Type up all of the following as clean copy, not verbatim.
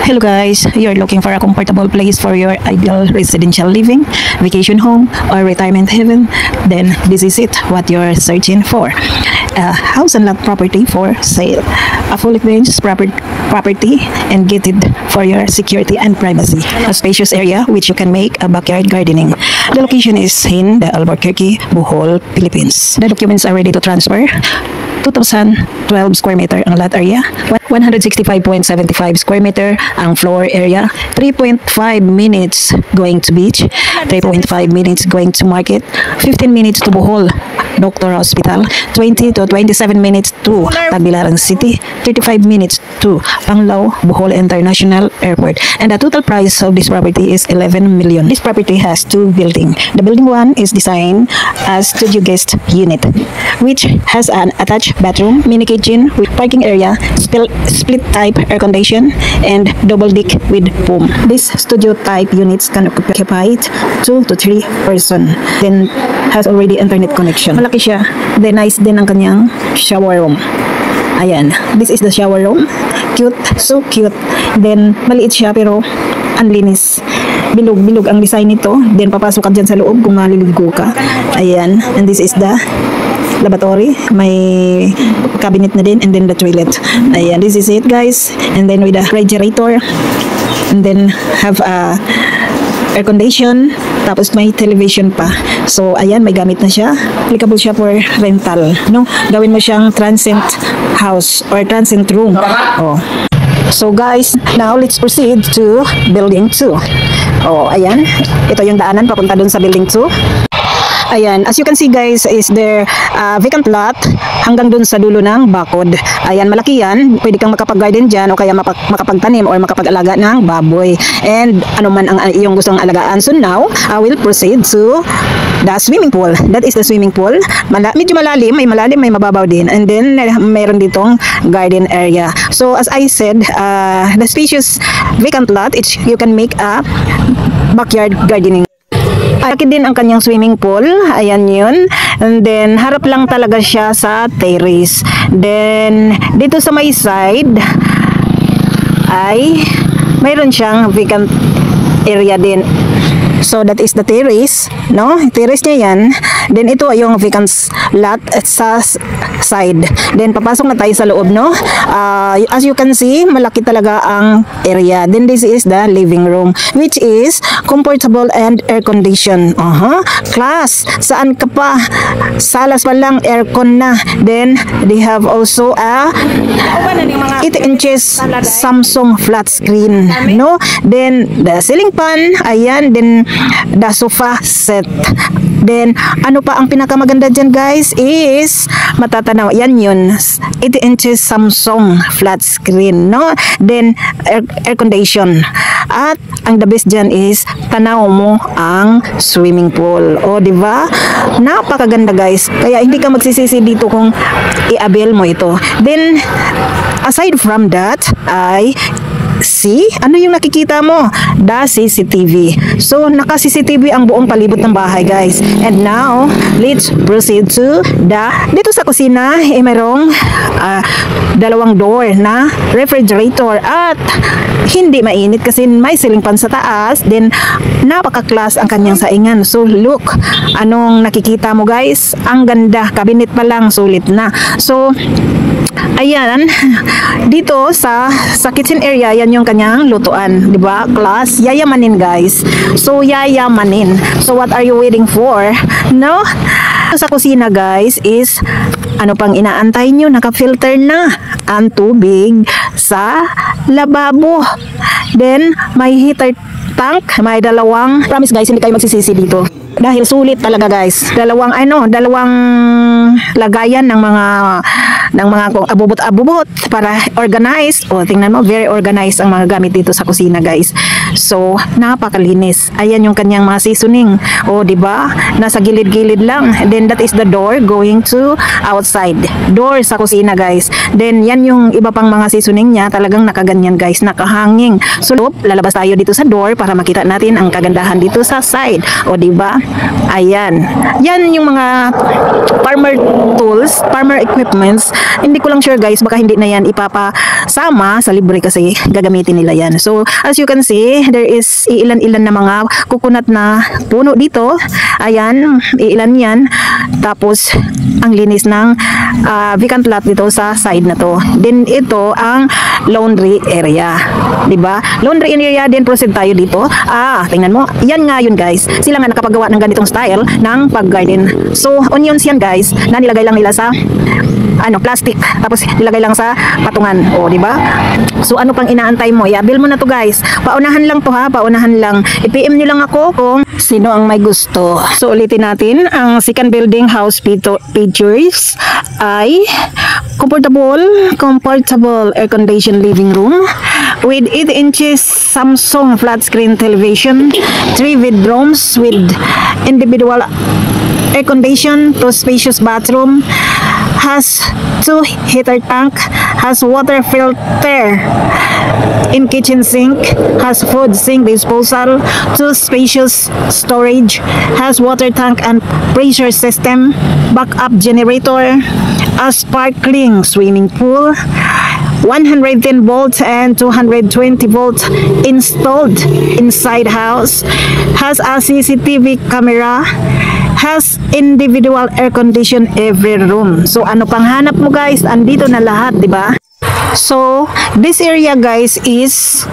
Hello guys, you're looking for a comfortable place for your ideal residential living, vacation home, or retirement haven? Then this is it, what you're searching for. A house and lot property for sale. A fully furnished property and gated for your security and privacy. A spacious area which you can make a backyard gardening. The location is in the Albuquerque, Bohol, Philippines. The documents are ready to transfer. 2,012 square meter ang lot area, 165.75 square meter ang floor area, 3.5 minutes going to beach, 3.5 minutes going to market, 15 minutes to Bohol Doctor Hospital, 20 to 27 minutes to Tagbilaran City, 35 minutes to Panglao Bohol International Airport. And the total price of this property is 11 million. This property has two buildings. The building one is designed as studio guest unit, which has an attached bathroom, mini kitchen with parking area, split type air condition, and double deck with foam. This studio type units can occupy 2 to 3 person. Then has already internet connection. Malaki siya. Then nice din ang kanyang shower room. Ayan, this is the shower room. Cute, so cute. Then maliit siya pero ang linis. Bilog ang design nito. Then papasok ka dyan sa loob kung maliligo ka. Ayan, and this is the lavatory, may cabinet na din, and then the toilet. Ayan, this is it guys. And then with a refrigerator, and then have a air condition, tapos may television pa. So ayan, may gamit na siya. Applicable siya for rental, no? Gawin mo siyang transient house or transient room. Oh. So guys, now let's proceed to building 2. Oh, ayan. Ito yung daanan papunta dun sa building 2. Ayan, as you can see guys, is there vacant lot hanggang dun sa dulo ng bakod. Ayan, malaki yan. Pwede kang makapag-garden dyan o kaya makapagtanim or makapag-alaga ng baboy. And ano man ang iyong gustong alagaan. So now, I will proceed to the swimming pool. That is the swimming pool. Medyo malalim, may mababaw din. And then, mayroon ditong garden area. So as I said, the spacious vacant lot, you can make a backyard gardening. Laki din ang kanyang swimming pool. Ayan yun. And then, harap lang talaga siya sa terrace. Then, dito sa may side, ay mayroon siyang vacant area din. So, that is the terrace, no? Terrace niya yan. Then, ito ay yung vacant lot sa side. Then, papasok na tayo sa loob, no? As you can see, malaki talaga ang area. Then, this is the living room, which is comfortable and air-conditioned. Class! Saan ka pa? Salas pa lang, aircon na. Then, they have also a 8 inches Samsung flat screen, no? Then, the ceiling fan, ayan. Then, the sofa set. Then, ano pa ang pinakamaganda dyan guys is, matatanaw, yan yun, 80 inches Samsung flat screen, no? Then, air condition. At, ang the best dyan is, tanaw mo ang swimming pool. O, diba? Napakaganda guys. Kaya, hindi ka magsisisi dito kung i-avail mo ito. Then, aside from that, ay, see? Ano yung nakikita mo? The CCTV. So, naka-CCTV ang buong palibot ng bahay, guys. And now, let's proceed to dito sa kusina, mayroong dalawang door na refrigerator at hindi mainit kasi may ceiling fan sa taas. Then, napaka-class ang kanyang saingan. So, look, anong nakikita mo, guys? Ang ganda. Cabinet pa lang, sulit na. So, ayan, dito sa kitchen area, yan yung kanyang lutuan, di ba? Class, yayamanin guys. So, yayamanin. So, what are you waiting for? No? Sa kusina guys is, ano pang inaantay nyo? Naka-filter na ang tubig sa lababo. Then, may heater tank, may dalawang, promise guys, hindi kayo magsisisi dito. Dahil sulit talaga guys. Dalawang lagayan ng mga abubot-abubot para organized. O, tingnan mo, very organized ang mga gamit dito sa kusina guys. So, napakalinis. Ayan yung kanyang mga seasoning. O, di ba? Nasa gilid-gilid lang. Then, that is the door going to outside. Door sa kusina, guys. Then, yan yung iba pang mga seasoning niya. Talagang nakaganyan, guys. Nakahanging. So, lalabas tayo dito sa door para makita natin ang kagandahan dito sa side. O, di ba? Ayan. Yan yung mga farmer tools, farmer equipments. Hindi ko lang sure, guys. Baka hindi na yan ipapasama sa libre kasi gagamitin nila yan. So, as you can see, there is ilan-ilan na mga coconut na puno dito. Ayan, ilan yan. Tapos, ang linis ng vacant lot dito sa side na to. Then, ito ang laundry area. Diba? Laundry area din, proceed tayo dito. Tingnan mo. Yan nga yun, guys. Sila nga nakapagawa ng ganitong style ng pag-garden. So, onions yan, guys, na nilagay lang nila sa plastic. Tapos nilagay lang sa patungan. O, di ba? So, ano pang inaantay mo? I-bill mo na to, guys. Paunahan lang to, ha? Paunahan lang. I-PM nyo lang ako kung sino ang may gusto. So, ulitin natin. Ang second building house features ay comfortable air conditioned living room with 8 inches Samsung flat screen television, 3 bedrooms with individual air condition, 2 spacious bathroom, has 2 heater tank, has water filter in kitchen sink, has food sink disposal, 2 spacious storage, has water tank and pressure system, backup generator, a sparkling swimming pool, 110 volts and 220 volts installed inside house, has a CCTV camera, has individual air condition every room. So, ano pang hanap mo, guys? Andito na lahat, di ba? So, this area, guys, is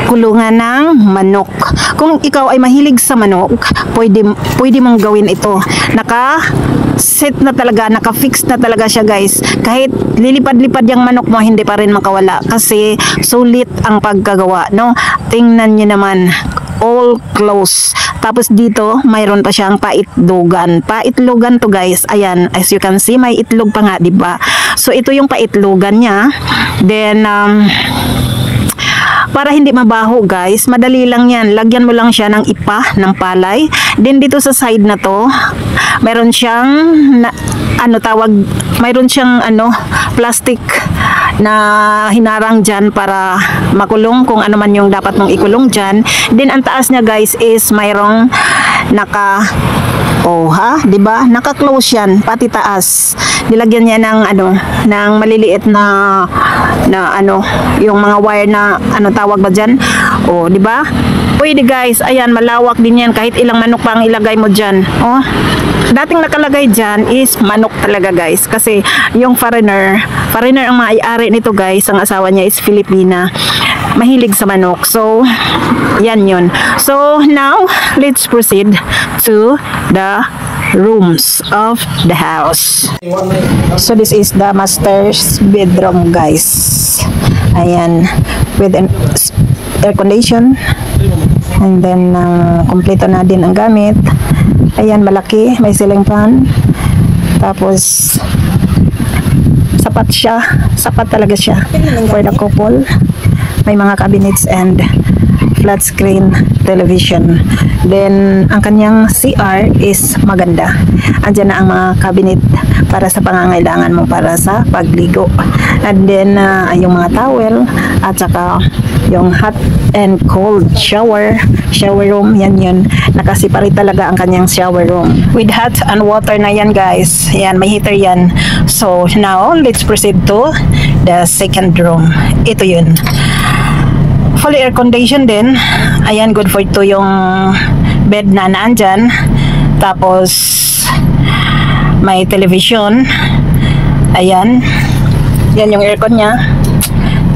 kulungan ng manok. Kung ikaw ay mahilig sa manok, pwede mong gawin ito. Naka-set na talaga, naka-fix na talaga siya, guys. Kahit lilipad-lipad yung manok mo, hindi pa rin makawala. Kasi sulit ang pagkagawa, no? Tingnan nyo naman, all close. Tapos dito, mayroon pa siyang paitlogan. Paitlogan to, guys. Ayan, as you can see, may itlog pa nga, diba? So, ito yung paitlogan niya. Then, para hindi mabaho, guys, madali lang yan. Lagyan mo lang siya ng ipa, ng palay. Then, dito sa side na to, mayroon siyang, mayroon siyang, plastic na hinarang dyan para makulong kung ano man yung dapat mong ikulong dyan. Then, ang taas niya, guys, is mayroong diba? Naka-close yan, pati taas. Nilagyan niya ng ng maliliit na yung mga wire na tawag ba dyan? O, diba? Pwede, guys. Ayan, malawak din yan. Kahit ilang manok pa ang ilagay mo dyan. Oh, dating nakalagay dyan is manok talaga, guys. Kasi yung foreigner ang may-ari nito, guys. Ang asawa niya is Filipina. Mahilig sa manok. So, yan yun. So, now, let's proceed to the rooms of the house. So, this is the master's bedroom, guys. Ayan. With an air condition. And then, kompleto na din ang gamit. Ayan, malaki. May ceiling fan. Tapos, sapat siya. Sapat talaga siya for the couple. May mga cabinets and flat screen television. Then, ang kanyang CR is maganda. Andiyan na ang mga cabinet para sa pangangailangan mo para sa pagligo. And then, yung mga towel at saka yung hot and cold shower room, yan yun. Nakaseparate talaga ang kanyang shower room. With hot and water na yan, guys. Yan, may heater yan. So, now, let's proceed to the second room. Ito yun. Fully air conditioned din. Ayan, good for ito yung bed na naandyan. Tapos, may television. Ayan. Yan yung aircon niya.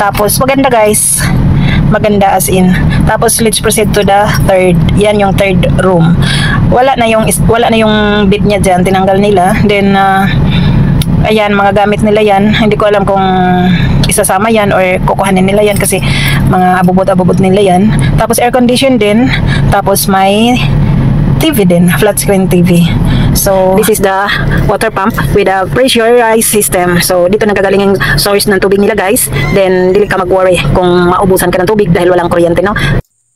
Tapos, maganda, guys. Maganda as in. Tapos, let's proceed to the third. Yan yung third room. Wala na yung bed niya dyan. Tinanggal nila. Then, ayan, mga gamit nila yan. Hindi ko alam kung isasama yan or kukuhanin nila yan kasi mga abubot-abubot nila yan. Tapos air condition din. Tapos may TV din, flat screen TV. So, this is the water pump with a pressurized system. So, dito nagagaling yung source ng tubig nila, guys. Then, dili ka mag-worry kung maubusan ka ng tubig dahil walang kuryente, no?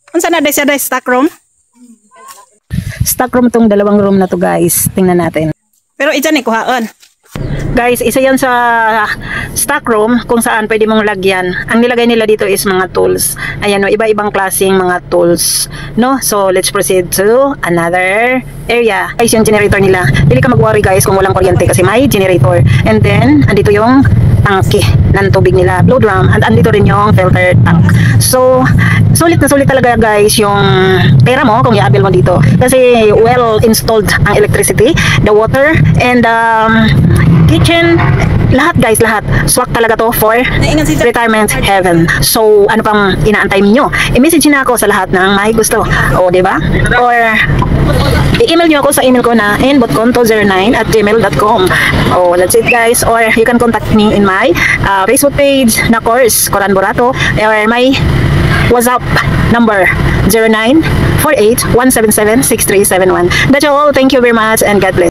Unsa na day siya day stock room? Stock room tong dalawang room na to guys. Tingnan natin. Pero isa ni kuhaon. Guys, isa yan sa stock room kung saan pwede mong lagyan. Ang nilagay nila dito is mga tools. Ayan, no, iba-ibang klaseng mga tools. No? So, let's proceed to another area. Guys, yung generator nila. Dili ka mag-worry guys kung walang kuryente kasi may generator. And then, andito yung tangke ng tubig nila, blow drum, at andito rin yung filter tank. So, sulit na sulit talaga guys yung pera mo kung i-avail mo dito. Kasi well installed ang electricity, the water, and kitchen, lahat guys, lahat. Swak talaga to for retirement heaven. So, ano pang inaantay niyo? I-message na ako sa lahat ng may gusto. O, di ba? Or i-email nyo ako sa email ko na nbotconto09@gmail.com. Oh, that's it guys. Or you can contact me in my Facebook page na course, Coran Borato, or my WhatsApp number 0948-177-6371. That's all. Thank you very much and God bless.